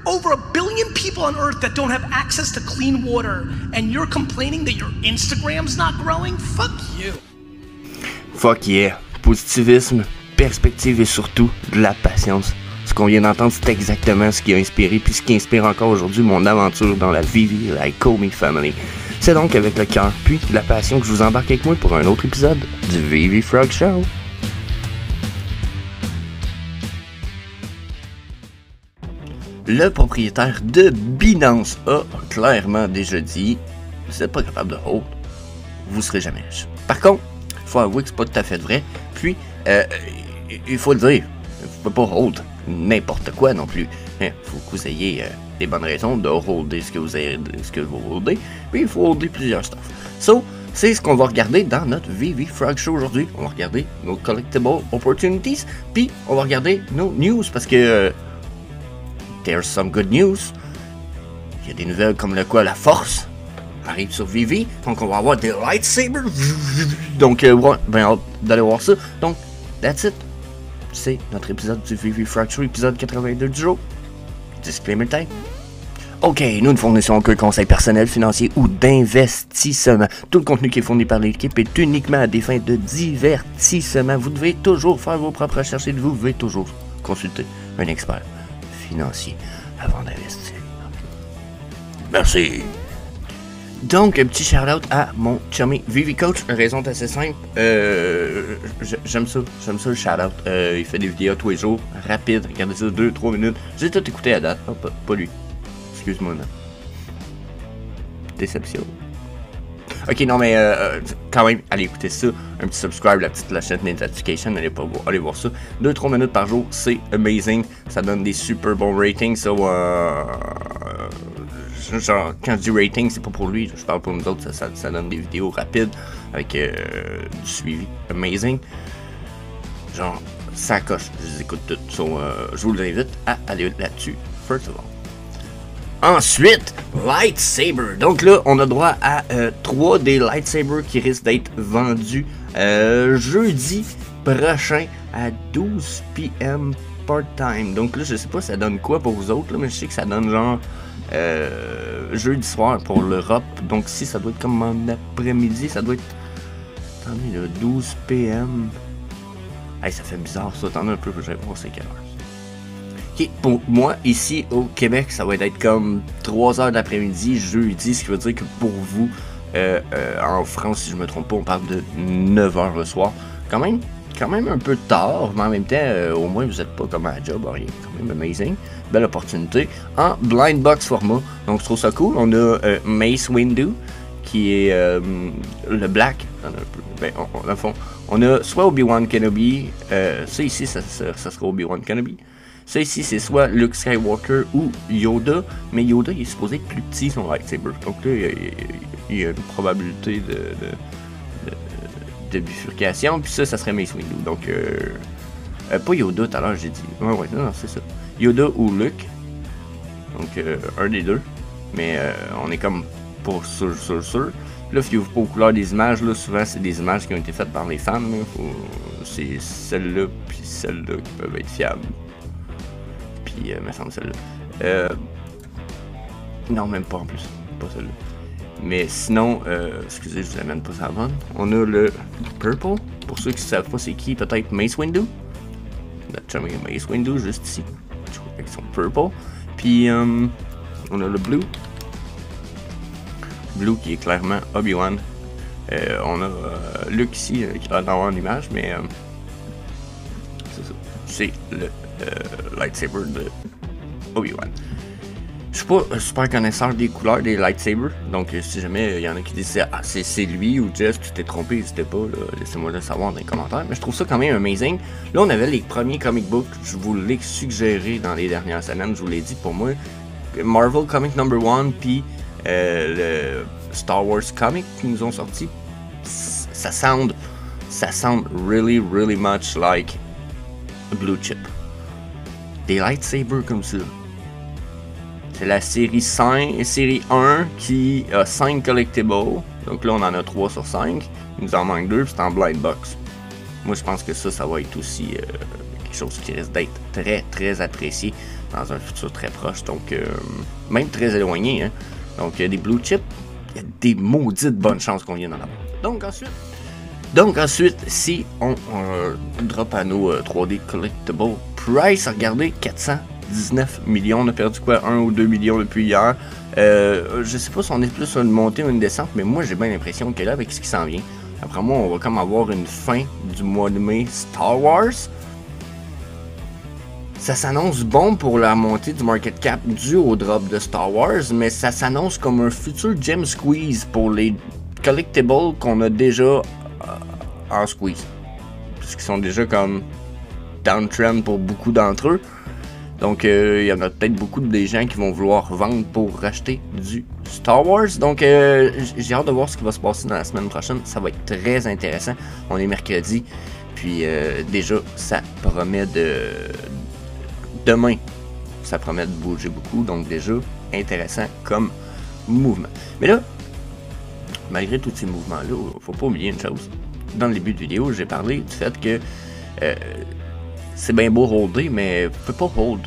Over 1 billion people on Earth that don't have access to clean water, and you're complaining that your Instagram's not growing? Fuck you. Fuck yeah. Positivisme, perspective et surtout de la patience. Ce qu'on vient d'entendre, c'est exactement ce qui a inspiré, puis ce qui inspire encore aujourd'hui mon aventure dans la Vivi Like Comey Family. C'est donc avec le cœur, puis la passion que je vous embarque avec moi pour un autre épisode du Vivi Frog Show. Le propriétaire de Binance a clairement déjà dit « Vous n'êtes pas capable de hold, vous serez jamais riche. » Par contre, il faut avouer que c'est pas tout à fait vrai, puis il faut le dire, vous ne pouvez pas hold n'importe quoi non plus. Il faut que vous ayez des bonnes raisons de holder ce que vous holdez, puis il faut holder plusieurs stuff. So, c'est ce qu'on va regarder dans notre Vivi Frog Show aujourd'hui. On va regarder nos collectible opportunities, puis on va regarder nos news parce que there's some good news. Il y a des nouvelles comme le quoi, la force arrive sur Vivi, donc on va avoir des lightsabers. Donc, ouais, ben hâte d'aller voir ça. Donc, that's it. C'est notre épisode du Vivi Frog Show, épisode 82 du jour. Disclaimer time. Ok, nous ne fournissons aucun conseil personnel, financier ou d'investissement. Tout le contenu qui est fourni par l'équipe est uniquement à des fins de divertissement. Vous devez toujours faire vos propres recherches et vous devez toujours consulter un expert financier avant d'investir. Merci. Donc, un petit shout-out à mon chummy Vivi Coach. Une raison assez simple. J'aime ça le shout-out. Il fait des vidéos tous les jours, rapide. Regardez ça, 2-3 minutes. J'ai tout écouté à date. Oh, pas lui. Excuse-moi, non. Déception. Ok, non, mais quand même, allez écouter ça. Un petit subscribe, la petite clochette notification. Allez voir ça. 2-3 minutes par jour, c'est amazing. Ça donne des super bons ratings. So, genre, quand je dis rating, c'est pas pour lui. Je parle pour nous autres. Ça donne des vidéos rapides avec du suivi amazing. Genre, ça coche. Je les écoute toutes. So, je vous invite à aller là-dessus, first of all. Ensuite, lightsaber. Donc là, on a droit à 3 des lightsabers qui risquent d'être vendus jeudi prochain à 12 p.m. part-time. Donc là, je sais pas ça donne quoi pour vous autres, là, mais je sais que ça donne genre jeudi soir pour l'Europe. Donc si ça doit être comme en après-midi, ça doit être... Attendez, là, 12 p.m. Hey, ça fait bizarre ça. Attendez un peu, je vais voir c'est quelle heure. Okay, pour moi, ici au Québec, ça va être comme 3h d'après-midi, jeudi, ce qui veut dire que pour vous, en France, si je me trompe pas, on parle de 9h le soir. Quand même un peu tard, mais en même temps, au moins vous n'êtes pas comme à la job, rien. Quand même amazing. Belle opportunité. En blind box format. Donc je trouve ça cool. On a Mace Windu, qui est le Black. Dans le fond, on a soit Obi-Wan Kenobi. Ça ici, ça sera Obi-Wan Kenobi. Ça ici, c'est soit Luke Skywalker ou Yoda, mais Yoda, il est supposé être plus petit, son lightsaber. Donc là, il y a une probabilité de bifurcation, puis ça serait Mace Windu. Donc, pas Yoda, tout à l'heure, j'ai dit. Ouais, non, c'est ça. Yoda ou Luke. Donc, un des deux. Mais on est comme pas sûr. Là, fiez-vous pas aux couleurs des images, là, souvent, c'est des images qui ont été faites par les fans. C'est celle-là, puis celle-là qui peuvent être fiables. Puis, me semble celle-là. Non, même pas en plus. Pas celle-là. Mais sinon, excusez, je vous amène pas ça à la bonne. On a le Purple. Pour ceux qui ne savent pas c'est qui, peut-être Mace Windu. Notre chum Mace Windu, juste ici. Avec son Purple. Puis, on a le Blue. Blue qui est clairement Obi-Wan. On a Luke ici, qui va avoir une image, mais c'est ça. C'est le lightsaber de Obi-Wan. Je suis pas super connaisseur des couleurs des lightsabers, donc si jamais il y en a qui disent c'est lui ou Jeff, tu t'es trompé, n'hésitez pas, laissez-moi le savoir dans les commentaires. Mais je trouve ça quand même amazing. Là, on avait les premiers comic books, je vous l'ai suggéré dans les dernières semaines, je vous l'ai dit pour moi. Marvel Comic No. 1 puis le Star Wars Comic qui nous ont sorti, ça sound really much like Blue Chip. Des lightsabers comme ça. C'est la série 1 qui a 5 collectibles. Donc là, on en a 3 sur 5. Il nous en manque 2, puis c'est en blind box. Moi, je pense que ça va être aussi quelque chose qui risque d'être très très apprécié dans un futur très proche, donc même très éloigné, hein. Donc des blue chips, il y a des maudites bonnes chances qu'on vienne en avoir. Donc ensuite, si on drop à nos 3D Collectible Price, regardez, 419 millions, on a perdu quoi, 1 ou 2 millions depuis hier. Je sais pas si on est plus sur une montée ou une descente, mais moi j'ai bien l'impression que là, avec ce qui s'en vient, après moi, on va comme avoir une fin du mois de mai Star Wars. Ça s'annonce bon pour la montée du market cap dû au drop de Star Wars, mais ça s'annonce comme un futur gem squeeze pour les collectibles qu'on a déjà en squeeze. Parce qu'ils sont déjà comme downtrend pour beaucoup d'entre eux. Donc il y en a peut-être beaucoup des gens qui vont vouloir vendre pour racheter du Star Wars. Donc j'ai hâte de voir ce qui va se passer dans la semaine prochaine. Ça va être très intéressant. On est mercredi. Puis déjà, ça promet demain, ça promet de bouger beaucoup, donc déjà intéressant comme mouvement. Mais là, malgré tous ces mouvements-là, faut pas oublier une chose. Dans le début de vidéo, j'ai parlé du fait que c'est bien beau holder, mais on peut pas hold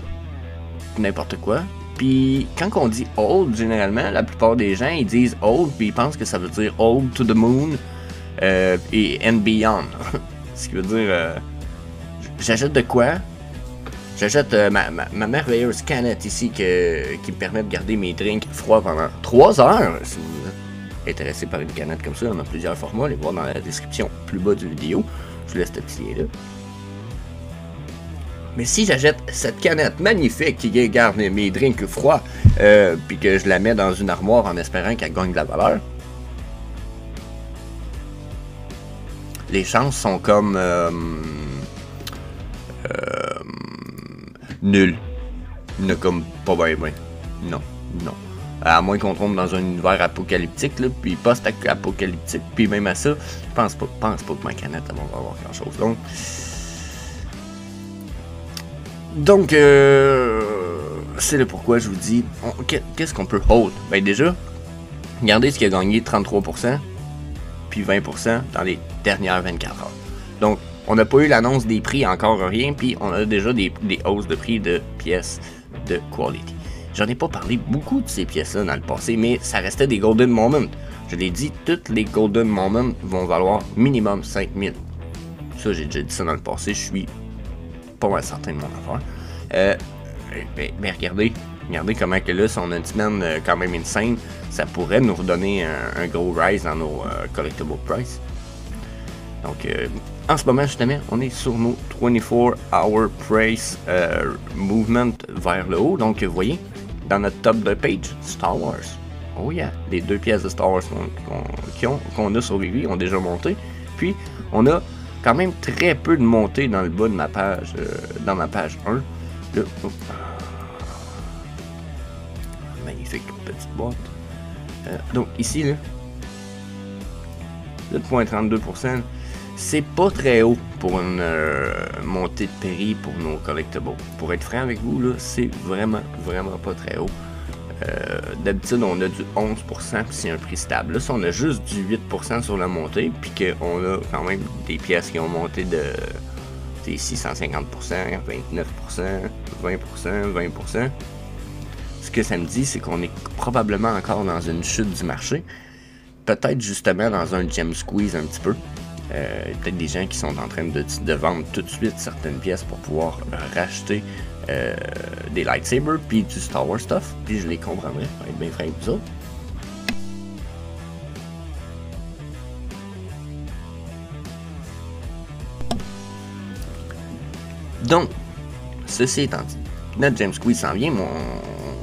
n'importe quoi. Puis quand on dit hold, généralement, la plupart des gens ils disent hold, puis ils pensent que ça veut dire hold to the moon et and beyond. Ce qui veut dire j'achète de quoi? J'achète ma merveilleuse canette ici qui me permet de garder mes drinks froids pendant 3 heures. Si vous êtes intéressé par une canette comme ça, on a plusieurs formats. Allez voir dans la description plus bas du vidéo. Je vous laisse ce petit lien là. Mais si j'achète cette canette magnifique qui garde mes drinks froids, puis que je la mets dans une armoire en espérant qu'elle gagne de la valeur, les chances sont comme nul. Il n'y a comme pas bien. Non. À moins qu'on tombe dans un univers apocalyptique, là, puis post-apocalyptique, puis même à ça, je pense pas que ma canette va avoir grand chose. Donc c'est le pourquoi je vous dis, qu'est-ce qu'on peut hold? Ben déjà, regardez ce qui a gagné 33%, puis 20% dans les dernières 24 heures. Donc, on n'a pas eu l'annonce des prix, encore rien, puis on a déjà des hausses de prix de pièces de quality. J'en ai pas parlé beaucoup de ces pièces-là dans le passé, mais ça restait des Golden Moments. Je l'ai dit, toutes les Golden Moments vont valoir minimum 5000. Ça, j'ai déjà dit ça dans le passé, je suis pas mal certain de mon affaire. Mais regardez comment que là, si on a une semaine quand même insane, ça pourrait nous redonner un gros rise dans nos collectible price. Donc, en ce moment, justement, on est sur nos 24-hour price movement vers le haut. Donc, vous voyez, dans notre top de page, Star Wars. Oh yeah, les 2 pièces de Star Wars qu'on a survécu ont déjà monté. Puis, on a quand même très peu de montée dans le bas de ma page, dans ma page 1. Là, magnifique petite boîte. Donc, ici, là, 7,32%. C'est pas très haut pour une montée de prix pour nos collectibles. Pour être franc avec vous, là, c'est vraiment pas très haut. D'habitude, on a du 11%, puis c'est un prix stable. Là, si on a juste du 8% sur la montée, puis qu'on a quand même des pièces qui ont monté de 650%, 29%, 20%, 20%. Ce que ça me dit, c'est qu'on est probablement encore dans une chute du marché. Peut-être justement dans un gem squeeze un petit peu. Peut-être des gens qui sont en train de vendre tout de suite certaines pièces pour pouvoir racheter des lightsabers puis du Star Wars stuff, puis je les comprendrais, pour être bien franc avec vous autres. Donc, ceci étant dit, notre Gem Squeeze s'en vient, mais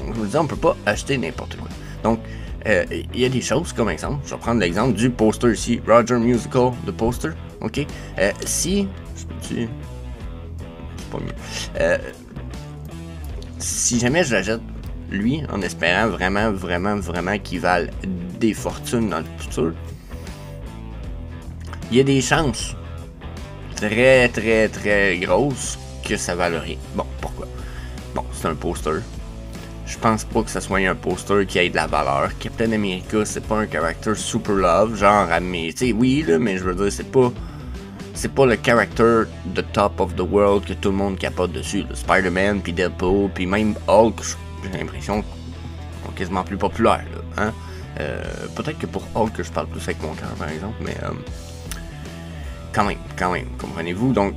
je vous le dis, on peut pas acheter n'importe quoi. Donc, il y a des choses, comme exemple, je vais prendre l'exemple du poster ici, Roger Musical, the poster, ok? Si, je peux-tu, c'est pas mieux, si jamais je l'achète, lui, en espérant vraiment qu'il vale des fortunes dans le futur, il y a des chances très grosses que ça vale rien. Bon, pourquoi? Bon, c'est un poster. Je pense pas que ça soit un poster qui ait de la valeur. Captain America, c'est pas un character super love, genre, mais tu sais, oui, là, mais je veux dire, c'est pas c'est pas le character de top of the world que tout le monde capote dessus. Spider-Man, puis Deadpool, puis même Hulk, j'ai l'impression qu'ils sont quasiment plus populaires. Là, hein? Peut-être que pour Hulk, je parle plus avec mon cœur, par exemple, mais quand même, comprenez-vous? Donc,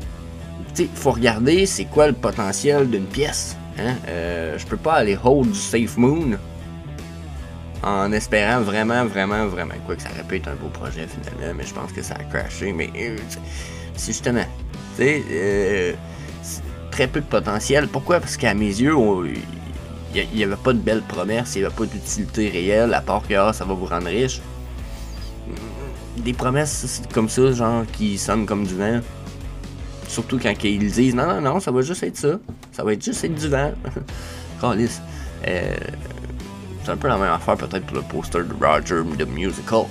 tu sais, faut regarder c'est quoi le potentiel d'une pièce. Hein? Je peux pas aller hold du Safe Moon en espérant vraiment, quoi que ça aurait pu être un beau projet finalement, mais je pense que ça a crashé. Mais c'est justement, tu sais, très peu de potentiel. Pourquoi? Parce qu'à mes yeux, il n'y avait pas de belles promesses, il n'y avait pas d'utilité réelle, à part que ça va vous rendre riche. Des promesses comme ça, genre, qui sonnent comme du vent. Surtout quand ils disent non, ça va juste être ça. Ça va juste être du vent. Calisse. C'est un peu la même affaire peut-être pour le poster de Roger the Musical.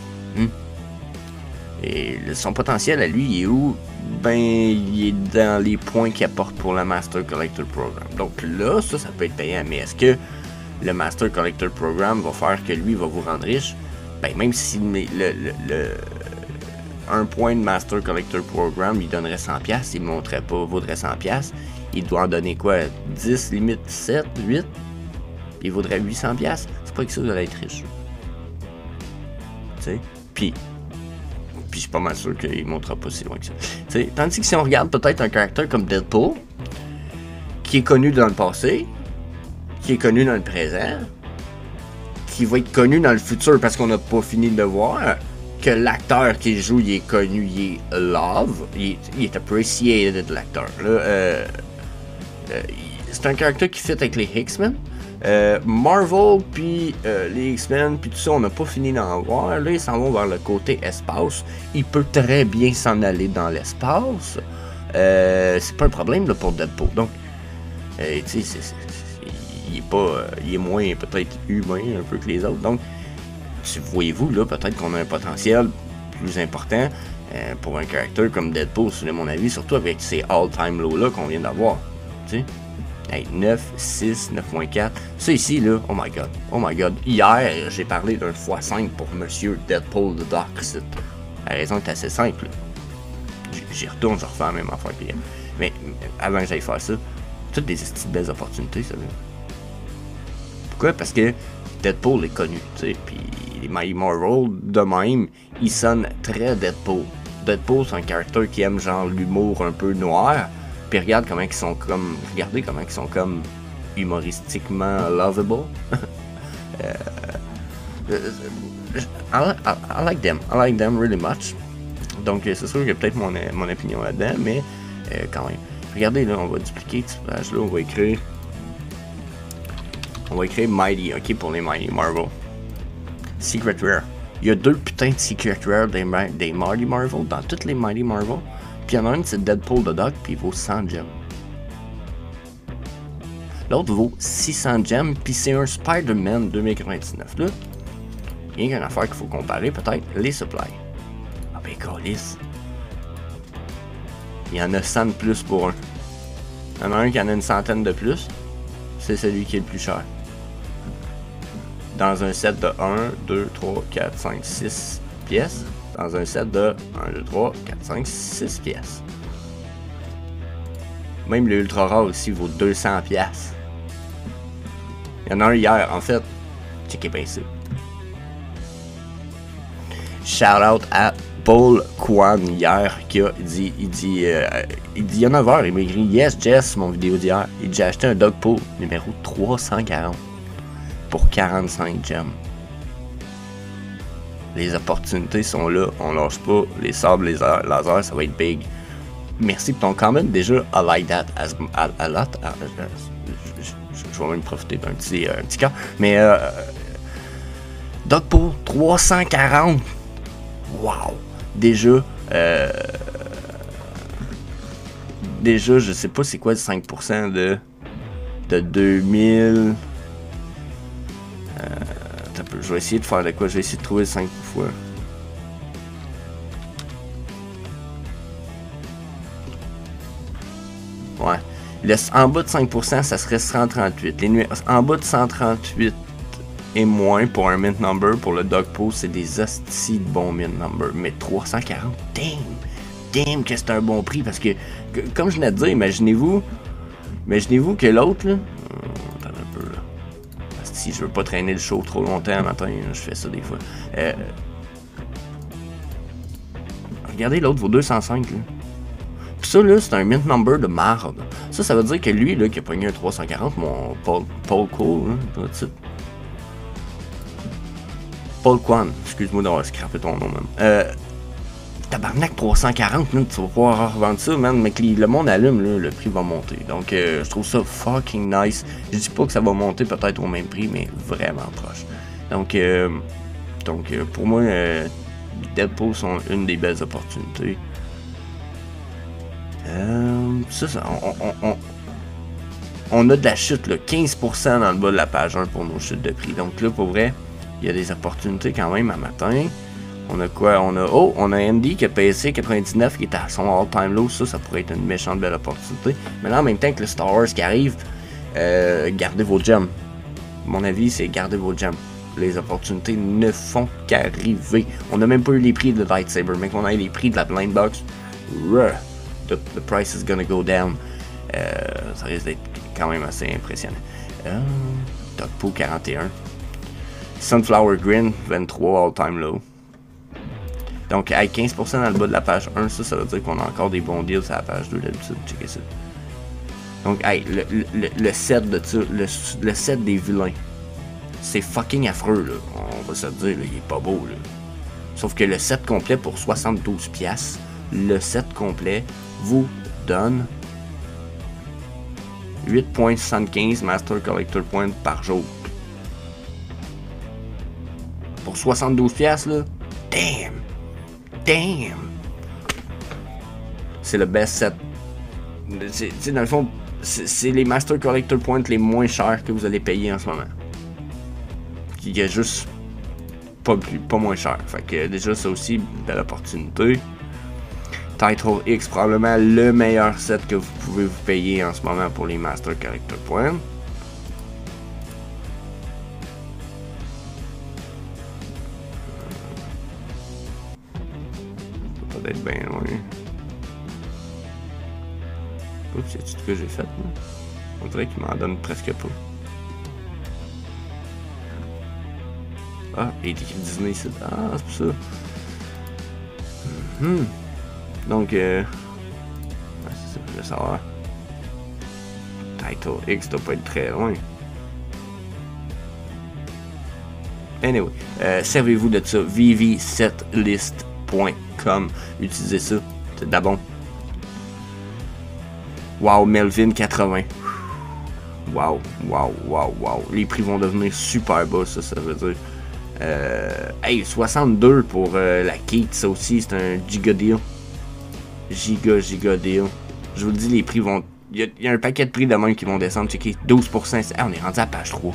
Et son potentiel à lui, il est où? Ben, il est dans les points qu'il apporte pour le Master Collector Program. Donc là, ça peut être payant. Mais est-ce que le Master Collector Program va faire que lui va vous rendre riche? Ben, même si un point de Master Collector Program, il donnerait 100$, il ne montrait pas, vaudrait 100$, il doit en donner quoi? 10, limite 7, 8? Il vaudrait 800$. C'est pas que ça, vous allez être riche. Tu sais? Puis je suis pas mal sûr qu'il ne montera pas si loin que ça. T'sais, tandis que si on regarde peut-être un caractère comme Deadpool, qui est connu dans le passé, qui est connu dans le présent, qui va être connu dans le futur parce qu'on n'a pas fini de le voir, que l'acteur qui joue, il est connu, il est love, il est appreciated, l'acteur. C'est un caractère qui fit avec les X-Men. Marvel, puis les X-Men, puis tout ça, on n'a pas fini d'en voir. Là, ils s'en vont vers le côté espace. Il peut très bien s'en aller dans l'espace. C'est pas un problème là, pour Deadpool. Donc, tu sais, il est moins peut-être humain un peu que les autres. Donc, voyez-vous, là, peut-être qu'on a un potentiel plus important pour un caractère comme Deadpool, selon mon avis, surtout avec ces all-time low-là qu'on vient d'avoir. Tu sais? Hey, 9, 6, 9.4. Ça ici, là, oh my god. Hier, j'ai parlé d'un x5 pour Monsieur Deadpool the Doc. La raison est assez simple. J'y retourne, je refais la même affaire que hier. Mais avant que j'aille faire ça, toutes des belles opportunités, ça. Pourquoi? Parce que Deadpool est connu, tu sais, puis les Mighty Marvel, de même, ils sonnent très Deadpool. Deadpool, c'est un caractère qui aime genre l'humour un peu noir. Puis regardez comment ils sont comme humoristiquement lovable. I like them. I like them really much. Donc c'est sûr qu'il y a peut-être mon opinion là-dedans, mais quand même. Regardez là, on va dupliquer ce page-là, on va écrire Mighty, ok, pour les Mighty Marvel. Secret Rare. Il y a 2 putains de Secret Rare des Mighty Marvel, dans toutes les Mighty Marvel. Puis il y en a un, c'est Deadpool the Doc, puis il vaut 100 gems. L'autre vaut 600 gems, puis c'est un Spider-Man 2099. Là, il y a une affaire qu'il faut comparer, peut-être, les supplies. Ah ben, câlisse. Il y en a 100 de plus pour un. Il y en a un qui en a une centaine de plus. C'est celui qui est le plus cher. Dans un set de 1, 2, 3, 4, 5, 6 pièces. Dans un set de 1, 2, 3, 4, 5, 6 pièces. Même le ultra rare aussi vaut 200 pièces. Il y en a un hier, en fait. Checkez bien ça. Shout out à Paul Kwan hier qui a dit, il y a 9h, il m'a écrit Yes Jess, mon vidéo d'hier. Il dit j'ai acheté un Dogpool numéro 340 pour 45 gems. Les opportunités sont là, on lâche pas, les sabres, les lasers, ça va être big. Merci pour ton comment, déjà, I like that a lot. Je vais même profiter d'un petit cas. Mais, Dogpool, 340. Wow! Déjà, je sais pas c'est quoi le 5% de 2000... je vais essayer de faire de quoi? Je vais essayer de trouver 5 fois. Ouais. En bas de 5%, ça serait 138. En bas de 138 et moins pour un mint number, pour le Dogpool, c'est des hosties de bons mint number. Mais 340, damn! damn que c'est un bon prix parce que comme je venais de dire, imaginez-vous que l'autre là, attends un peu là, parce que si je veux pas traîner le show trop longtemps le matin, je fais ça des fois. Regardez l'autre vaut 205 là. Pis ça là, c'est un mint number de marde. Ça veut dire que lui là qui a pogné un 340, mon Paul Cole, hein, tout de suite. Paul Kwan, excuse-moi d'avoir scrappé ton nom, man. Tabarnak 340, man, tu vas pouvoir revendre ça, man, mais que le monde allume, là, le prix va monter. Donc, je trouve ça fucking nice. Je dis pas que ça va monter peut-être au même prix, mais vraiment proche. Donc, pour moi, Deadpool sont une des belles opportunités. On a de la chute, là, 15% dans le bas de la page 1 pour nos chutes de prix. Donc là, pour vrai, il y a des opportunités quand même à matin. On a quoi? On a Andy qui a PSC 99 qui est à son all-time low. Ça pourrait être une méchante belle opportunité. Mais là, en même temps que le Star Wars qui arrive, gardez vos gems. Mon avis, c'est gardez vos gems. Les opportunités ne font qu'arriver. On n'a même pas eu les prix de lightsaber, mais qu'on a eu les prix de la blind box. The price is gonna go down. Ça risque d'être quand même assez impressionnant. Tokpo 41. Sunflower Green 23 all-time low. Donc, à 15% dans le bas de la page 1, ça veut dire qu'on a encore des bons deals à la page 2 d'habitude. Checkez ça. Donc, hey, le set de ça, le set des vilains, c'est fucking affreux, là. On va se dire, là, il est pas beau, là. Sauf que le set complet pour 72$, le set complet vous donne 8.75 Master Collector Points par jour. Pour 72$, là, damn! C'est le best set. C'est dans le fond, c'est les Master Collector Points les moins chers que vous allez payer en ce moment. Il y a juste pas moins cher. Fait que déjà, ça aussi, belle opportunité. Title X, probablement le meilleur set que vous pouvez vous payer en ce moment pour les Master Collector Points. D'être bien loin. Oups, c'est tout ce que j'ai fait, là. On dirait qu'il m'en donne presque pas. Ah, il est écrit Disney ici. Ah, c'est pour ça. Donc, ouais, c'est ça que je veux savoir. Title X doit pas être très loin. Anyway, servez-vous de ça. vv7list.com. Utilisez ça. C'est d'abord. Wow, Melvin 80. Wow. Les prix vont devenir super bas, ça veut dire. Hey, 62 pour la Kate, ça aussi, c'est un giga deal. Giga deal. Je vous le dis, les prix vont. Il y a un paquet de prix de même qui vont descendre. Checker 12%. Ah, on est rendu à page 3.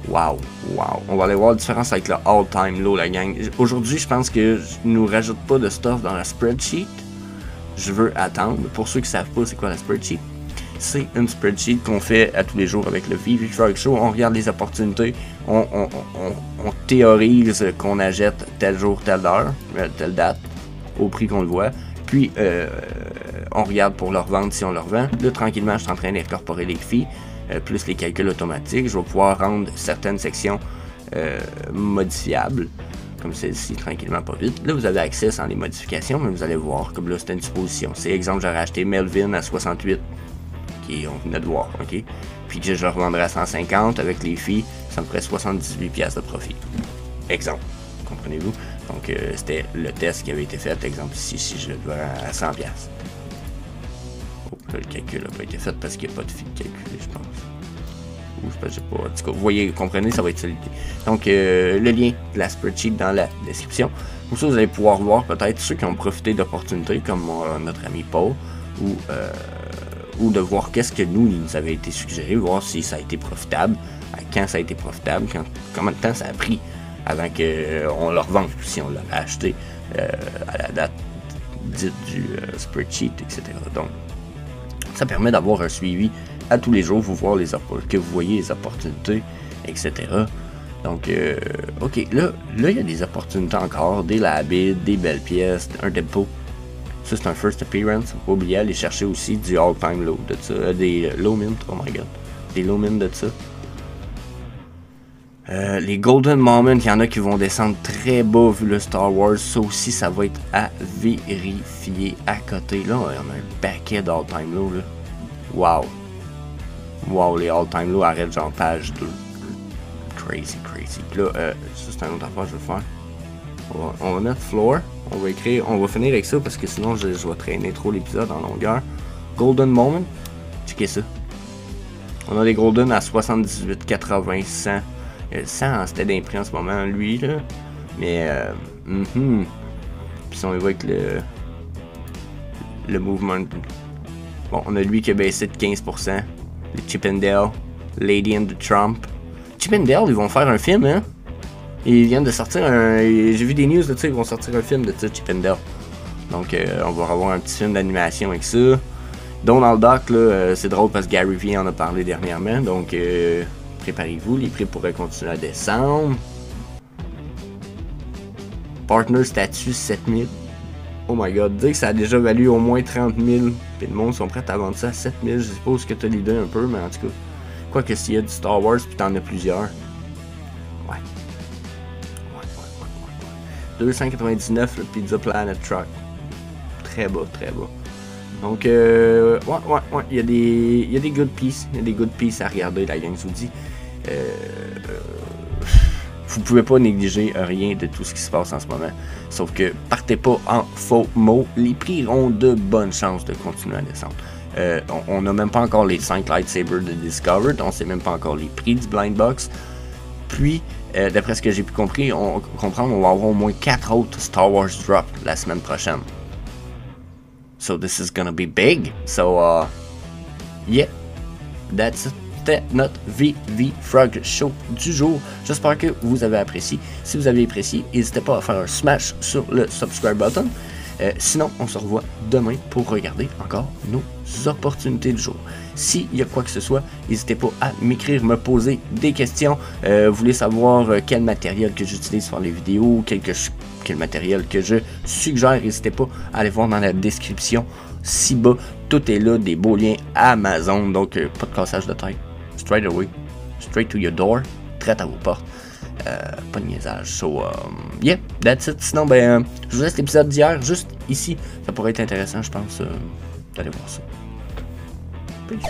Wow. On va aller voir la différence avec le all-time low, la gang. Aujourd'hui, je pense que je ne nous rajoute pas de stuff dans la spreadsheet. Je veux attendre. Pour ceux qui ne savent pas c'est quoi la spreadsheet, c'est une spreadsheet qu'on fait à tous les jours avec le VV Truck Show. On regarde les opportunités, on théorise qu'on achète tel jour, telle heure, telle date, au prix qu'on le voit. Puis, on regarde pour leur vendre si on leur vend. Là, tranquillement, je suis en train d'incorporer les fees, plus les calculs automatiques. Je vais pouvoir rendre certaines sections modifiables, comme celle-ci, tranquillement, pas vite. Là, vous avez accès sans les modifications, mais vous allez voir, comme là, c'était une supposition. C'est exemple, j'aurais acheté Melvin à 68, qui on venait de voir, ok? Puis que je le revendrais à 150 avec les fees, ça me ferait 78$ de profit. Exemple, comprenez-vous? Donc, c'était le test qui avait été fait, exemple ici, si je le vends à 100$. Oh, là, le calcul n'a pas été fait parce qu'il n'y a pas de fee de calculer, je pense. Ou je sais pas, j'ai pas. En tout cas, vous voyez, vous comprenez, ça va être solide. Donc, le lien de la spreadsheet dans la description. Pour ça, vous allez pouvoir voir peut-être ceux qui ont profité d'opportunités, comme notre ami Paul, ou de voir qu'est-ce que nous avait été suggéré, voir si ça a été profitable, quand ça a été profitable, combien de temps ça a pris avant qu'on le revende, si on l'avait acheté à la date dite du spreadsheet, etc. Donc, ça permet d'avoir un suivi à tous les jours, que vous voyez les opportunités, etc. Donc, ok, là, il y a des opportunités encore, des labis, des belles pièces, un depot. Ça, c'est un first appearance. Faut pas oublier aller chercher aussi du all-time low de ça. Des low mint, oh my god. Des low mint de ça. Les Golden Moments, il y en a qui vont descendre très bas vu le Star Wars. Ça aussi, ça va être à vérifier à côté. Là, on a un paquet d'all-time low. Là. Wow. Wow, les all-time low arrêtent genre page 2. Crazy. Puis là, ça c'est un autre affaire que je vais faire. On va mettre floor. On va finir avec ça parce que sinon je vais traîner trop l'épisode en longueur. Golden Moment. Checkez ça. On a des Golden à 78, 80, 100. 100 c'était d'imprimé en ce moment, lui là. Mais, Puis si on y va avec le mouvement. Bon, on a lui qui a baissé de 15%. Les Chip and Dale. Lady and the Trump. Chip and Dale, ils vont faire un film, hein? Ils viennent de sortir un... J'ai vu des news de ça, ils vont sortir un film de ça, Chip and Dale. Donc, on va avoir un petit film d'animation avec ça. Donald Duck, là, c'est drôle parce que Gary Vee en a parlé dernièrement. Donc, préparez-vous, les prix pourraient continuer à descendre. Partner statut 7000. Oh my god, dire que ça a déjà valu au moins 30 000. Puis le monde sont prêts à vendre ça à 7000. Je suppose que t'as l'idée un peu, mais en tout cas. Quoique s'il y a du Star Wars, puis t'en as plusieurs. Ouais. 299 le Pizza Planet Truck. Très bas. Donc, ouais, il y a des good pieces. Il y a des good pieces à regarder, la gang, je vous dis. Vous pouvez pas négliger rien de tout ce qui se passe en ce moment. Sauf que partez pas en faux mots. Les prix ont de bonnes chances de continuer à descendre. On n'a même pas encore les 5 lightsabers de Discovered. On sait même pas encore les prix du Blind Box. Puis, d'après ce que j'ai pu comprendre, on va avoir au moins 4 autres Star Wars drop la semaine prochaine. So this is gonna be big. So, yeah, that's it. C'était notre VV Frog Show du jour. J'espère que vous avez apprécié. Si vous avez apprécié, n'hésitez pas à faire un smash sur le subscribe button. Sinon, on se revoit demain pour regarder encore nos opportunités du jour. S'il y a quoi que ce soit, n'hésitez pas à m'écrire, me poser des questions. Vous voulez savoir quel matériel que j'utilise pour les vidéos, quel matériel que je suggère, n'hésitez pas à aller voir dans la description ci bas. Tout est là, des beaux liens Amazon, donc pas de cassage de tête. Straight away, straight to your door, traite à vos portes. Pas de niaisage. So, yeah, that's it. Sinon, je vous laisse l'épisode d'hier, juste ici. Ça pourrait être intéressant, je pense, d'aller voir ça. Peace.